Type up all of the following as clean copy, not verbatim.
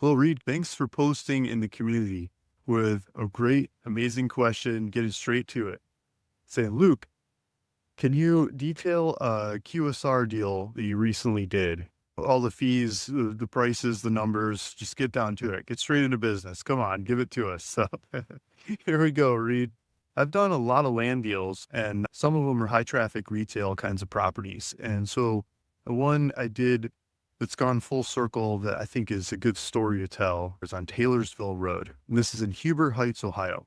Well, Reed, thanks for posting in the community with a great, amazing question, getting straight to it. Saying, Luke, can you detail a QSR deal that you recently did? All the fees, the prices, the numbers, just get down to it. Get straight into business. Come on, give it to us. So here we go, Reed. I've done a lot of land deals, and some of them are high traffic retail kinds of properties. And so the one I did that's gone full circle that I think is a good story to tell is on Taylorsville Road. And this is in Huber Heights, Ohio.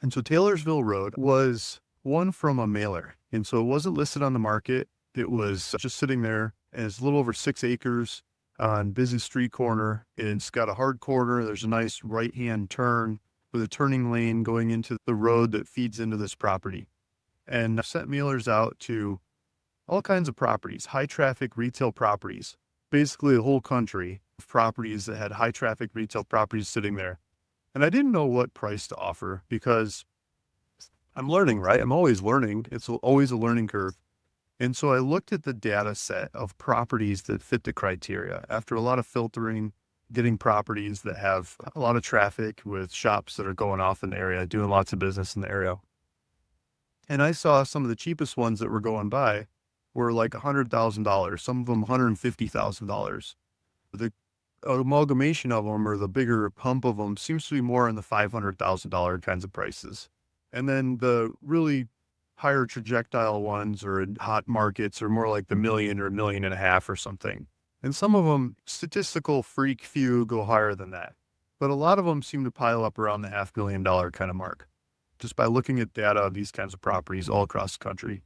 And so Taylorsville Road was one from a mailer. And so it wasn't listed on the market. It was just sitting there, and it's a little over 6 acres on busy street corner. It's got a hard corner. There's a nice right-hand turn with a turning lane going into the road that feeds into this property. And I sent mailers out to all kinds of properties, high traffic retail properties, basically the whole country of properties that had high traffic retail properties sitting there. And I didn't know what price to offer because I'm learning, right? I'm always learning. It's always a learning curve. And so I looked at the data set of properties that fit the criteria after a lot of filtering, getting properties that have a lot of traffic with shops that are going off in the area, doing lots of business in the area. And I saw some of the cheapest ones that were going by were like $100,000, some of them $150,000. The amalgamation of them, or the bigger pump of them, seems to be more in the $500,000 kinds of prices. And then the really higher trajectile ones or in hot markets are more like the million or $1.5 million or something. And some of them, statistical freak few, go higher than that. But a lot of them seem to pile up around the $500,000 kind of mark, just by looking at data of these kinds of properties all across the country.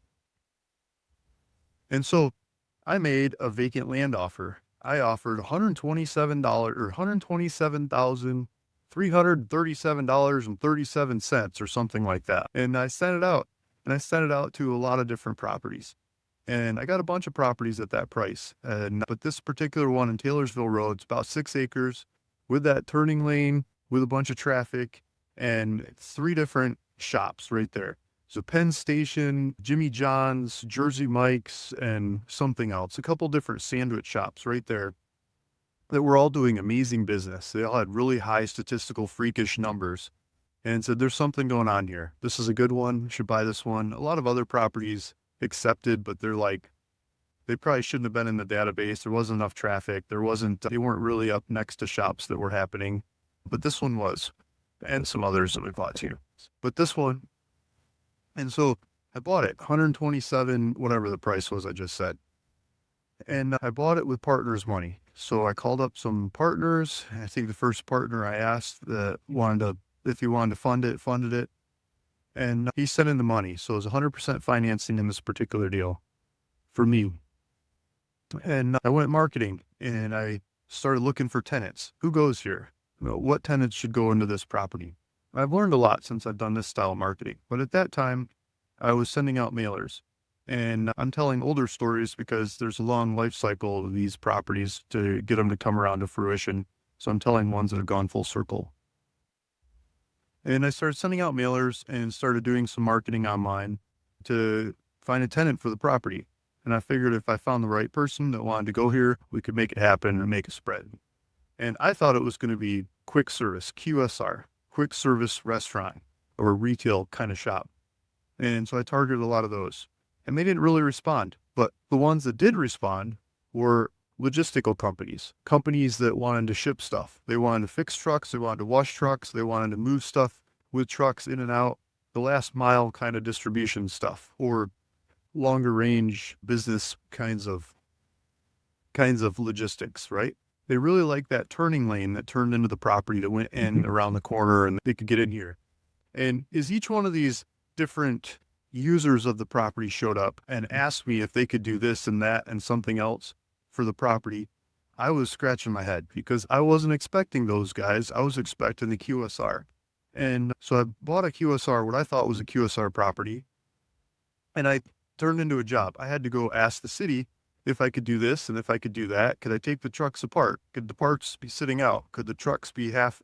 And so I made a vacant land offer. I offered $127 or $127,337.37 or something like that. And I sent it out. And I sent it out to a lot of different properties. And I got a bunch of properties at that price. But this particular one in Taylorsville Road, it's about 6 acres with that turning lane, with a bunch of traffic, and 3 different shops right there. So Penn Station, Jimmy John's, Jersey Mike's, and something else. A couple different sandwich shops right there that were all doing amazing business. They all had really high statistical freakish numbers. And said, there's something going on here. This is a good one. You should buy this one. A lot of other properties accepted, but they're like, they probably shouldn't have been in the database. There wasn't enough traffic. They weren't really up next to shops that were happening. But this one was, and some others that we bought too. But this one, and so I bought it, 127, whatever the price was I just said. And I bought it with partners' money. So I called up some partners. I think the first partner I asked that if he wanted to fund it, funded it. And he sent in the money. So it was 100% financing in this particular deal for me. And I went marketing and I started looking for tenants. Who goes here? What tenants should go into this property? I've learned a lot since I've done this style of marketing. But at that time, I was sending out mailers. And I'm telling older stories because there's a long life cycle of these properties to get them to come around to fruition. So I'm telling ones that have gone full circle. And I started sending out mailers and started doing some marketing online to find a tenant for the property. And I figured if I found the right person that wanted to go here, we could make it happen and make it spread. And I thought it was going to be quick service, QSR, quick service restaurant or retail kind of shop. And so I targeted a lot of those. And they didn't really respond. But the ones that did respond were logistical companies that wanted to ship stuff. They wanted to fix trucks. They wanted to wash trucks. They wanted to move stuff with trucks in and out, the last mile kind of distribution stuff, or longer range business kinds of logistics, right? They really like that turning lane that turned into the property that went in around the corner and they could get in here. And as each one of these different users of the property showed up and asked me if they could do this and that and something else for the property, I was scratching my head because I wasn't expecting those guys. I was expecting the QSR. And so I bought a QSR, what I thought was a QSR property, and I turned into a job. I had to go ask the city if I could do this and if I could do that. Could I take the trucks apart? Could the parts be sitting out? Could the trucks be half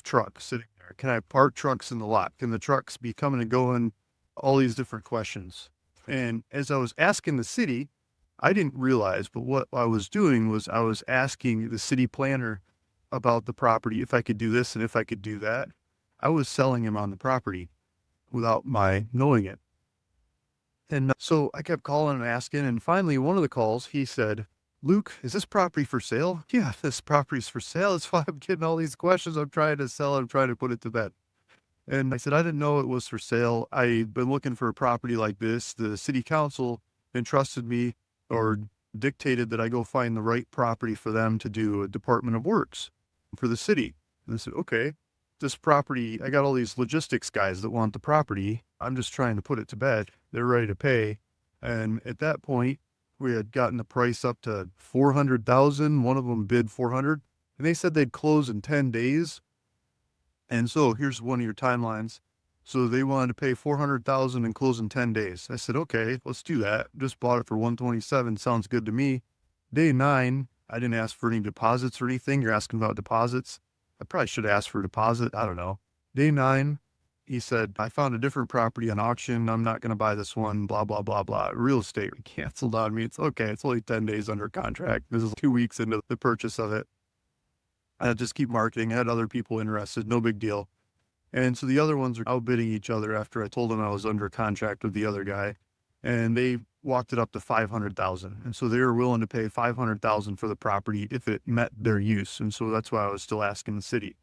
truck sitting there? Can I park trucks in the lot? Can the trucks be coming and going? All these different questions. And as I was asking the city, I didn't realize, but what I was doing was I was asking the city planner about the property, if I could do this and if I could do that. I was selling him on the property without my knowing it. And so I kept calling and asking, and finally, one of the calls, he said, "Luke, is this property for sale?" "Yeah, this property's for sale. That's why I'm getting all these questions. I'm trying to sell it. I'm trying to put it to bed." And I said, "I didn't know it was for sale. I've been looking for a property like this. The city council entrusted me or dictated that I go find the right property for them to do a Department of Works for the city." And I said, "Okay, this property, I got all these logistics guys that want the property. I'm just trying to put it to bed. They're ready to pay." And at that point, we had gotten the price up to 400,000. One of them bid 400, and they said they'd close in 10 days. And so here's one of your timelines. So they wanted to pay 400,000 and close in 10 days. I said, "Okay, let's do that. Just bought it for 127. Sounds good to me." Day 9, I didn't ask for any deposits or anything. You're asking about deposits. I probably should have asked for a deposit. I don't know. Day 9, he said, "I found a different property on auction. I'm not going to buy this one, blah, blah, blah, blah." Real estate canceled on me. It's okay. It's only 10 days under contract. This is 2 weeks into the purchase of it. I just keep marketing. I had other people interested. No big deal. And so the other ones are outbidding each other after I told them I was under contract with the other guy. And they walked it up to 500,000. And so they were willing to pay 500,000 for the property if it met their use. And so that's why I was still asking the city.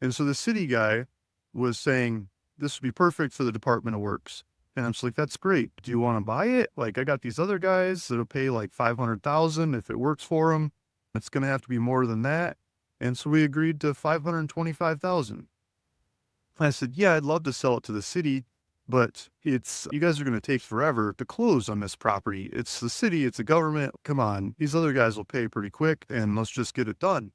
And so the city guy was saying, "This would be perfect for the Department of Works." And I'm just like, "That's great. Do you want to buy it? Like, I got these other guys that'll pay like 500,000 if it works for them. It's going to have to be more than that." And so we agreed to 525,000. I said, "Yeah, I'd love to sell it to the city, but you guys are going to take forever to close on this property. It's the city, it's the government. Come on, these other guys will pay pretty quick and let's just get it done."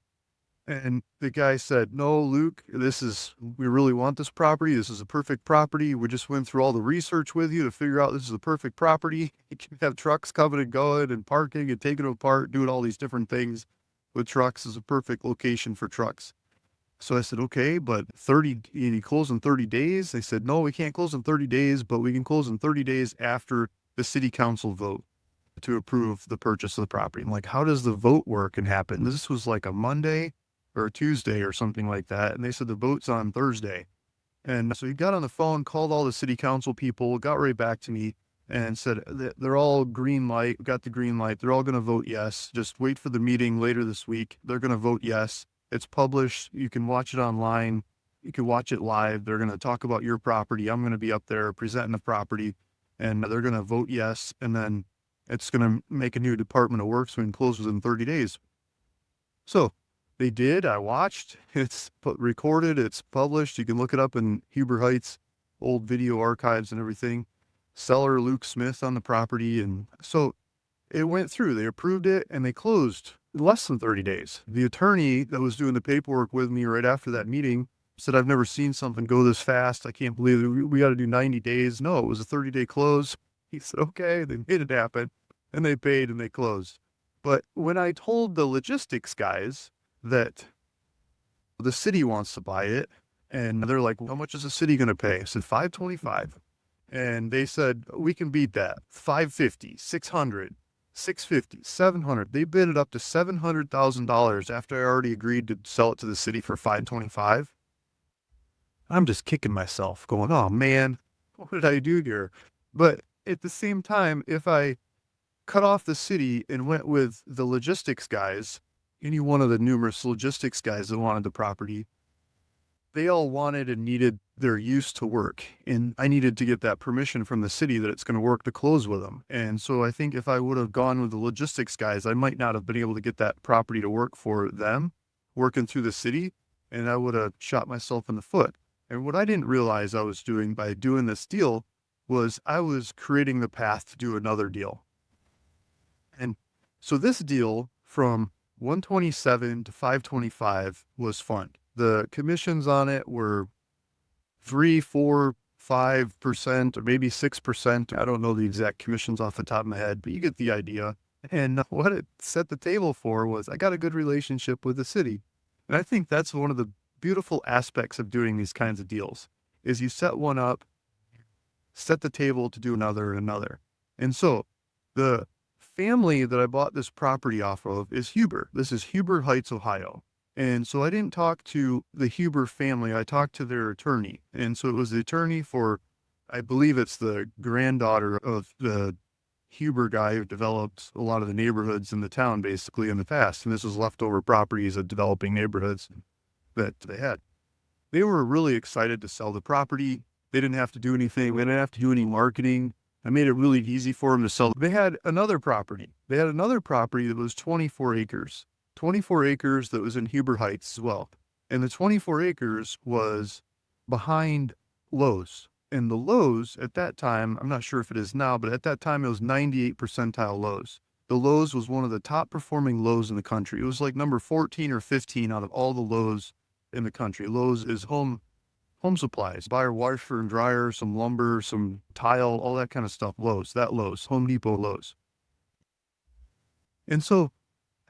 And the guy said, "No, Luke, we really want this property. This is a perfect property. We just went through all the research with you to figure out this is the perfect property. You can have trucks coming and going and parking and taking them apart, doing all these different things with trucks. Is a perfect location for trucks." So I said, "Okay, but 30, you close in 30 days? They said, "No, we can't close in 30 days, but we can close in 30 days after the city council vote to approve the purchase of the property." I'm like, "How does the vote work and happen?" This was like a Monday or a Tuesday or something like that. And they said the vote's on Thursday. And so he got on the phone, called all the city council people, got right back to me and said, "They're all green light, got the green light. They're all going to vote yes. Just wait for the meeting later this week. They're going to vote yes. It's published. You can watch it online. You can watch it live. They're going to talk about your property. I'm going to be up there presenting the property, and they're going to vote yes. And then it's going to make a new Department of Works when it closes in 30 days. So they did. I watched. It's recorded. It's published. You can look it up in Huber Heights, old video archives and everything. Seller Luke Smith on the property. And so it went through. They approved it and they closed in less than 30 days. The attorney that was doing the paperwork with me right after that meeting said, "I've never seen something go this fast. I can't believe it. We got to do 90 days. No, it was a 30-day close." He said, "Okay." They made it happen and they paid and they closed. But when I told the logistics guys that the city wants to buy it, and they're like, "How much is the city going to pay?" I said, 525. And they said, "We can beat that. 550, 600. 650, 700. They bid it up to $700,000 after I already agreed to sell it to the city for 525. I'm just kicking myself going, "Oh man, what did I do here?" But at the same time, if I cut off the city and went with the logistics guys, any one of the numerous logistics guys that wanted the property, they all wanted and needed their use to work. And I needed to get that permission from the city that it's going to work to close with them. And so I think if I would have gone with the logistics guys, I might not have been able to get that property to work for them working through the city. And I would have shot myself in the foot. And what I didn't realize I was doing by doing this deal was I was creating the path to do another deal. And so this deal from 127 to 525 was fun. The commissions on it were 3, 4, 5%, or maybe 6%. I don't know the exact commissions off the top of my head, but you get the idea. And what it set the table for was I got a good relationship with the city. And I think that's one of the beautiful aspects of doing these kinds of deals is you set one up, set the table to do another and another. And so the family that I bought this property off of is Huber. This is Huber Heights, Ohio. And so I didn't talk to the Huber family. I talked to their attorney. And so it was the attorney for, I believe it's the granddaughter of the Huber guy who developed a lot of the neighborhoods in the town basically in the past. And this was leftover properties of developing neighborhoods that they had. They were really excited to sell the property. They didn't have to do anything. They didn't have to do any marketing. I made it really easy for them to sell. They had another property. They had another property that was 24 acres. 24 acres that was in Huber Heights as well. And the 24 acres was behind Lowe's. And the Lowe's at that time, I'm not sure if it is now, but at that time it was 98 percentile Lowe's. The Lowe's was one of the top performing Lowe's in the country. It was like number 14 or 15 out of all the Lowe's in the country. Lowe's is home supplies. Buy a washer and dryer, some lumber, some tile, all that kind of stuff. Lowe's, Home Depot, Lowe's. And so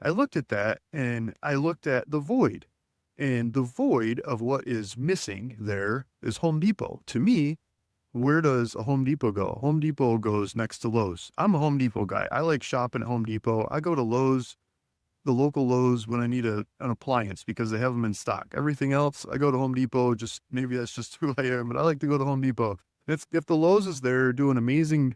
I looked at that and I looked at the void. And the void of what is missing there is Home Depot. To me, where does a Home Depot go? Home Depot goes next to Lowe's. I'm a Home Depot guy. I like shopping at Home Depot. I go to Lowe's, the local Lowe's, when I need an appliance because they have them in stock. Everything else, I go to Home Depot. Just maybe that's just who I am, but I like to go to Home Depot. If the Lowe's is there doing amazing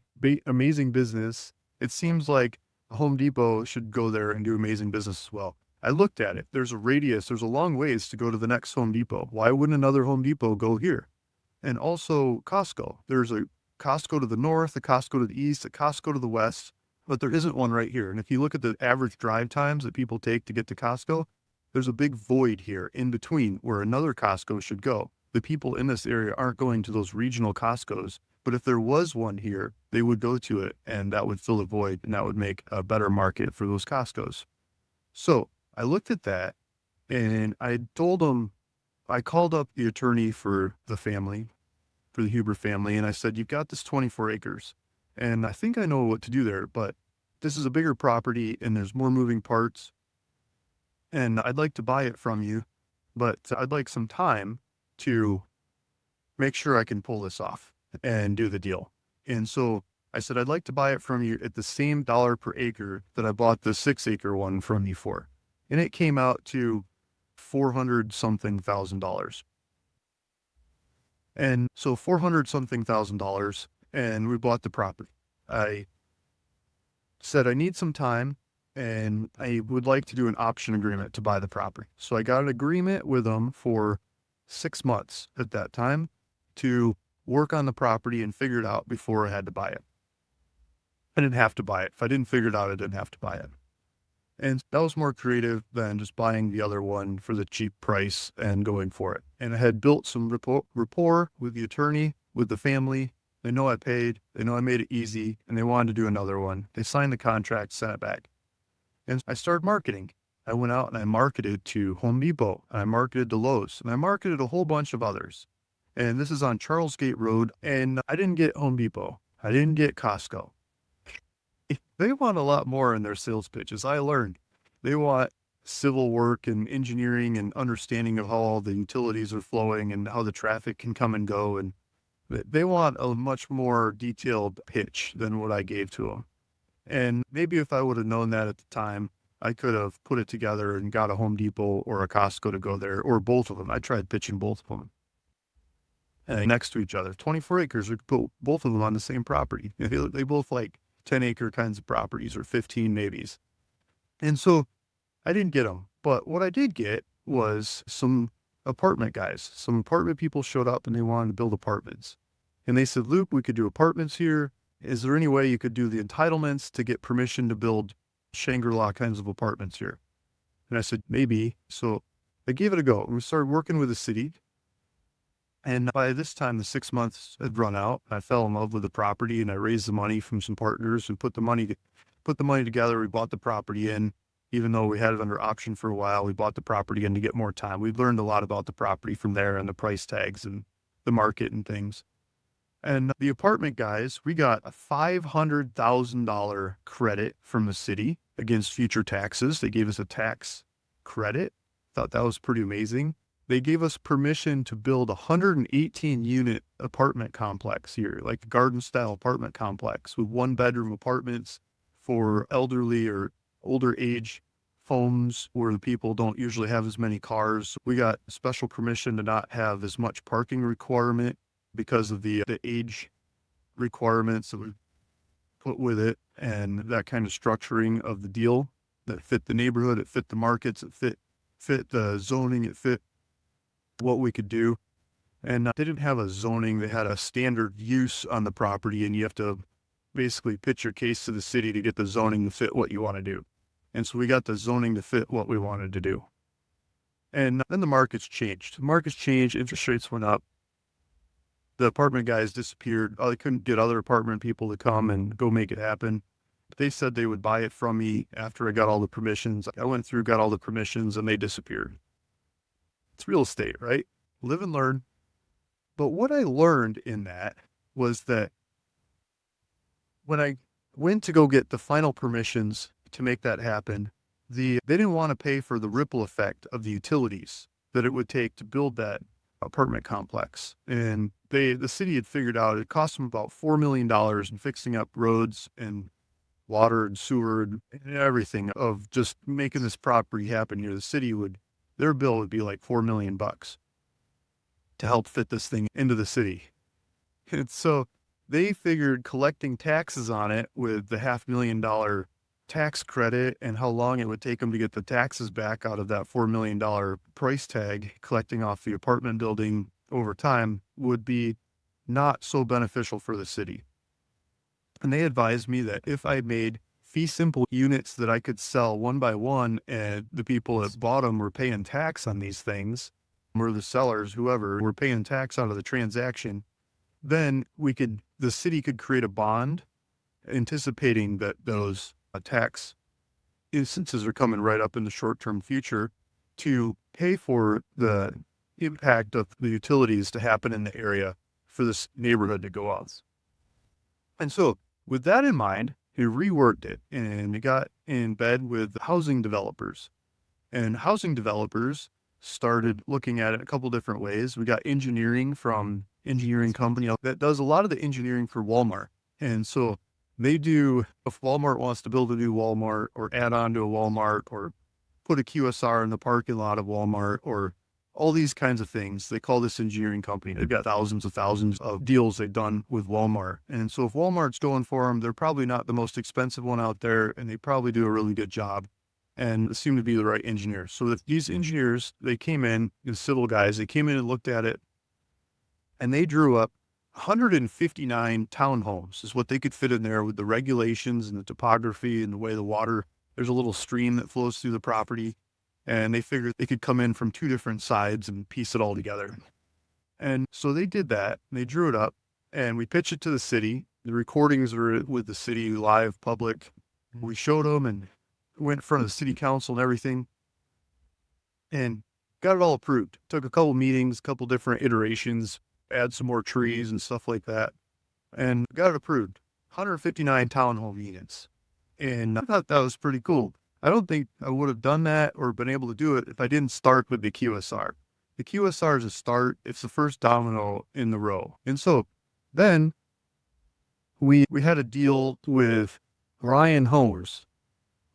business, it seems like Home Depot should go there and do amazing business as well. I looked at it. There's a radius. There's a long ways to go to the next Home Depot. Why wouldn't another Home Depot go here? And also Costco. There's a Costco to the north, a Costco to the east, a Costco to the west, but there isn't one right here. And if you look at the average drive times that people take to get to Costco, there's a big void here in between where another Costco should go. The people in this area aren't going to those regional Costcos, but if there was one here, they would go to it and that would fill the void and that would make a better market for those Costcos. So I looked at that and I told them, I called up the attorney for the family, for the Huber family, and I said, you've got this 24 acres. And I think I know what to do there, but this is a bigger property and there's more moving parts. And I'd like to buy it from you, but I'd like some time to make sure I can pull this off and do the deal. And so I said, I'd like to buy it from you at the same dollar per acre that I bought the 6-acre one from you for. And it came out to $400 something thousand. And so $400 something thousand, and we bought the property. I said, I need some time and I would like to do an option agreement to buy the property. So I got an agreement with them for 6 months at that time to work on the property and figure it out before I had to buy it. I didn't have to buy it. If I didn't figure it out, I didn't have to buy it. And that was more creative than just buying the other one for the cheap price and going for it. And I had built some rapport with the attorney, with the family. They know I paid, they know I made it easy, and they wanted to do another one. They signed the contract, sent it back. And I started marketing. I went out and I marketed to Home Depot, and I marketed to Lowe's, and I marketed a whole bunch of others. And this is on CHARLESGATE Road, and I didn't get Home Depot. I didn't get Costco. They want a lot more in their sales pitches. I learned they want civil work and engineering and understanding of how all the utilities are flowing and how the traffic can come and go. And they want a much more detailed pitch than what I gave to them. And maybe if I would have known that at the time, I could have put it together and got a Home Depot or a Costco to go there, or both of them. I tried pitching both of them. And next to each other, 24 acres, we could put both of them on the same property. They both like 10-acre kinds of properties, or 15 maybes. And so I didn't get them. But what I did get was some apartment guys. Some apartment people showed up and they wanted to build apartments. And they said, Luke, we could do apartments here. Is there any way you could do the entitlements to get permission to build Shangri-La kinds of apartments here? And I said, maybe. So I gave it a go. And we started working with the city. And by this time, the 6 months had run out. I fell in love with the property and I raised the money from some partners and put the money together. We bought the property in, even though we had it under option for a while. We bought the property in to get more time. We learned a lot about the property from there and the price tags and the market and things. And the apartment guys, we got a $500,000 credit from the city against future taxes. They gave us a tax credit. Thought that was pretty amazing. They gave us permission to build a 118-unit apartment complex here, like a garden-style apartment complex with 1-bedroom apartments, for elderly or older age homes where the people don't usually have as many cars. We got special permission to not have as much parking requirement because of the age requirements that we put with it, and that kind of structuring of the deal that fit the neighborhood, it fit the markets, it fit the zoning, it fit what we could do. And they didn't have a zoning, they had a standard use on the property, and you have to basically pitch your case to the city to get the zoning to fit what you want to do. And so we got the zoning to fit what we wanted to do. And then the markets changed. The markets changed, interest rates went up. The apartment guys disappeared. They couldn't get other apartment people to come and go make it happen. But they said they would buy it from me after I got all the permissions. I went through, got all the permissions, and they disappeared. It's real estate, right? Live and learn. But what I learned in that was that when I went to go get the final permissions to make that happen, they didn't want to pay for the ripple effect of the utilities that it would take to build that apartment complex. And the city had figured out it cost them about $4 million in fixing up roads and water and sewer and everything of just making this property happen here. The city their bill would be like $4 million to help fit this thing into the city. And so they figured collecting taxes on it with the $500,000 tax credit and how long it would take them to get the taxes back out of that $4 million price tag, collecting off the apartment building over time, would be not so beneficial for the city. And they advised me that if I made fee simple units that I could sell one by one, and the people that bought them were paying tax on these things, or the sellers, whoever, were paying tax out of the transaction, then the city could create a bond anticipating that those tax instances are coming right up in the short-term future to pay for the impact of the utilities to happen in the area for this neighborhood to go out. And so with that in mind, he reworked it and we got in bed with housing developers. And housing developers started looking at it a couple different ways. We got engineering from engineering company that does a lot of the engineering for Walmart. And so they do, if Walmart wants to build a new Walmart or add on to a Walmart or put a QSR in the parking lot of Walmart or all these kinds of things, they call this engineering company. They've got thousands of deals they've done with Walmart. And so if Walmart's going for them, they're probably not the most expensive one out there, and they probably do a really good job and seem to be the right engineers. So that these engineers, they came in, the civil guys, they came in and looked at it, and they drew up 159 townhomes is what they could fit in there with the regulations and the topography and the way the water, there's a little stream that flows through the property. And they figured they could come in from two different sides and piece it all together. And so they did that. They drew it up and we pitched it to the city. The recordings were with the city live public. We showed them and went in front of the city council and everything and got it all approved. Took a couple meetings, a couple different iterations, add some more trees and stuff like that, and got it approved. 159 townhome units. And I thought that was pretty cool. I don't think I would have done that or been able to do it if I didn't start with the QSR. The QSR is a start. It's the first domino in the row. And so then we had a deal with Ryan Homes.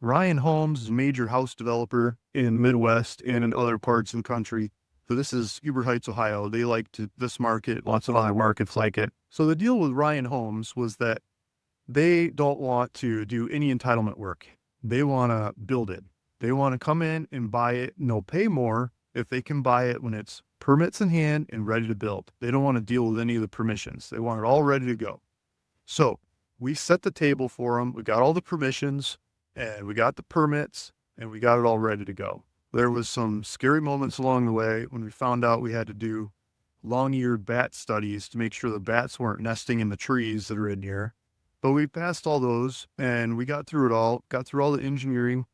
Ryan Homes is a major house developer in the Midwest and in other parts of the country. So this is Huber Heights, Ohio. They this market, lots of other markets like it. So the deal with Ryan Homes was that they don't want to do any entitlement work. They want to build it. They want to come in and buy it, and they'll pay more if they can buy it when it's permits in hand and ready to build. They don't want to deal with any of the permissions. They want it all ready to go. So we set the table for them. We got all the permissions and we got the permits and we got it all ready to go. There was some scary moments along the way when we found out we had to do long-eared bat studies to make sure the bats weren't nesting in the trees that are in here. But we passed all those and we got through it all, got through all the engineering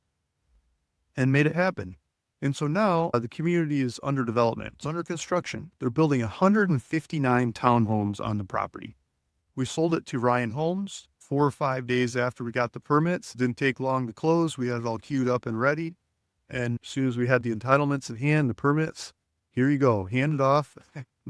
and made it happen. And so now the community is under development. It's under construction. They're building 159 townhomes on the property. We sold it to Ryan Homes 4 or 5 days after we got the permits. It didn't take long to close. We had it all queued up and ready. And as soon as we had the entitlements in hand, the permits, here you go, hand it off,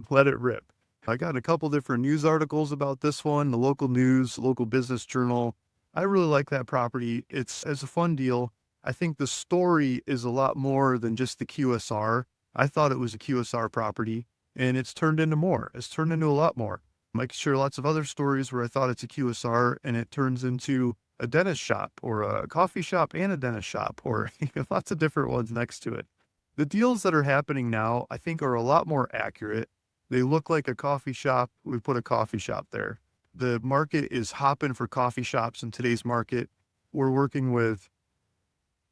let it rip. I got a couple different news articles about this one, the local news, local business journal, I really like that property. It's a fun deal. I think the story is a lot more than just the QSR. I thought it was a QSR property, and it's turned into more. It's turned into a lot more. I can share lots of other stories where I thought it's a QSR and it turns into a dentist shop or a coffee shop and a dentist shop or lots of different ones next to it. The deals that are happening now, I think, are a lot more accurate. They look like a coffee shop. We put a coffee shop there. The market is hopping for coffee shops in today's market. We're working with,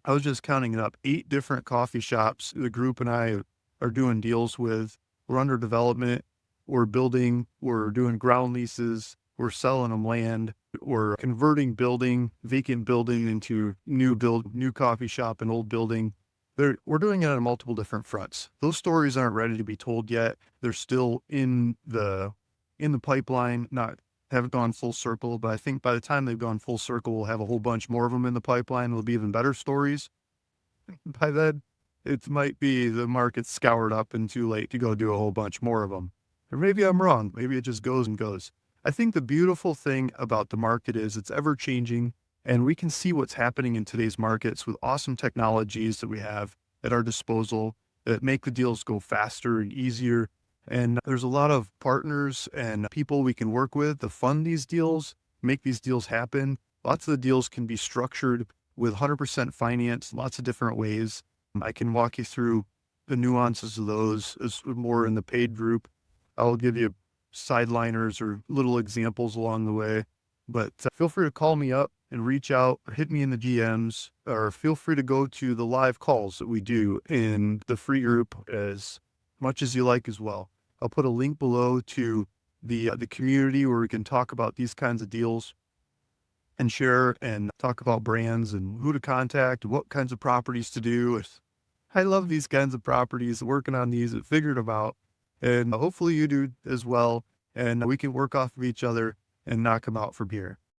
I was just counting it up, 8 different coffee shops the group and I are doing deals with. We're under development. We're building. We're doing ground leases. We're selling them land. We're converting vacant building into new coffee shop and old building. We're doing it on multiple different fronts. Those stories aren't ready to be told yet. They're still in the pipeline, not haven't gone full circle, but I think by the time they've gone full circle, we'll have a whole bunch more of them in the pipeline. It'll be even better stories. By then, it might be the market's scoured up and too late to go do a whole bunch more of them. Or maybe I'm wrong. Maybe it just goes and goes. I think the beautiful thing about the market is it's ever changing, and we can see what's happening in today's markets with awesome technologies that we have at our disposal that make the deals go faster and easier. And there's a lot of partners and people we can work with to fund these deals, make these deals happen. Lots of the deals can be structured with 100% finance, lots of different ways. I can walk you through the nuances of those as more in the paid group. I'll give you sideliners or little examples along the way, but feel free to call me up and reach out or hit me in the DMs, or feel free to go to the live calls that we do in the free group as much as you like as well. I'll put a link below to the community where we can talk about these kinds of deals and share and talk about brands and who to contact, what kinds of properties to do. I love these kinds of properties, working on these and figured them out. And hopefully you do as well. And we can work off of each other and knock them out from here.